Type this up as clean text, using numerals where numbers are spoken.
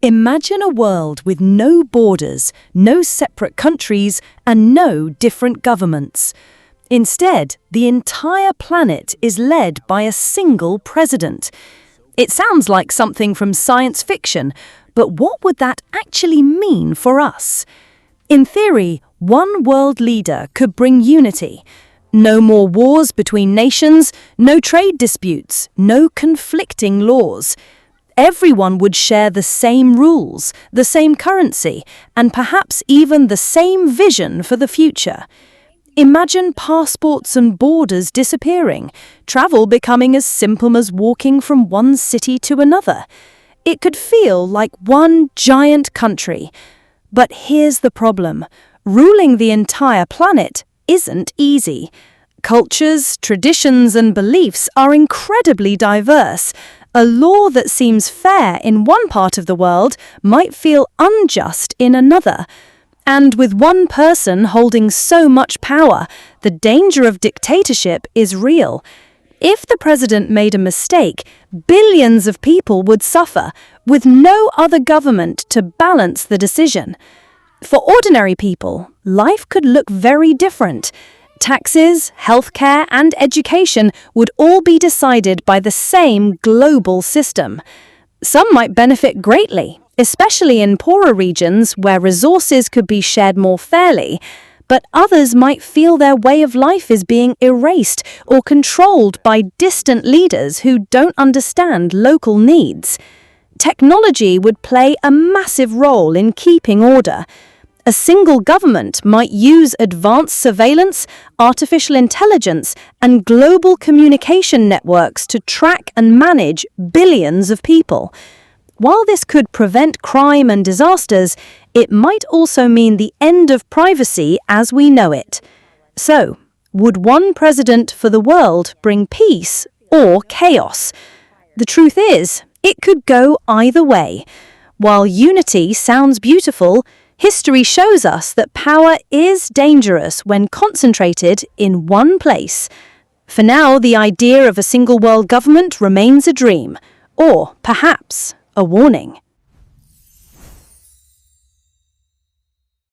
Imagine a world with no borders, no separate countries, and no different governments. Instead, the entire planet is led by a single president. It sounds like something from science fiction, but what would that actually mean for us? In theory, one world leader could bring unity. No more wars between nations, no trade disputes, no conflicting laws. Everyone would share the same rules, the same currency, and perhaps even the same vision for the future. Imagine passports and borders disappearing, travel becoming as simple as walking from one city to another. It could feel like one giant country. But here's the problem. Ruling the entire planet isn't easy. Cultures, traditions, and beliefs are incredibly diverse. A law that seems fair in one part of the world might feel unjust in another. And with one person holding so much power, the danger of dictatorship is real. If the president made a mistake, billions of people would suffer, with no other government to balance the decision. For ordinary people, life could look very different. Taxes, healthcare, and education would all be decided by the same global system. Some might benefit greatly, especially in poorer regions where resources could be shared more fairly, but others might feel their way of life is being erased or controlled by distant leaders who don't understand local needs. Technology would play a massive role in keeping order. A single government might use advanced surveillance, artificial intelligence, and global communication networks to track and manage billions of people. While this could prevent crime and disasters, it might also mean the end of privacy as we know it. So, would one president for the world bring peace or chaos? The truth is, it could go either way. While unity sounds beautiful, history shows us that power is dangerous when concentrated in one place. For now, the idea of a single world government remains a dream, or perhaps a warning.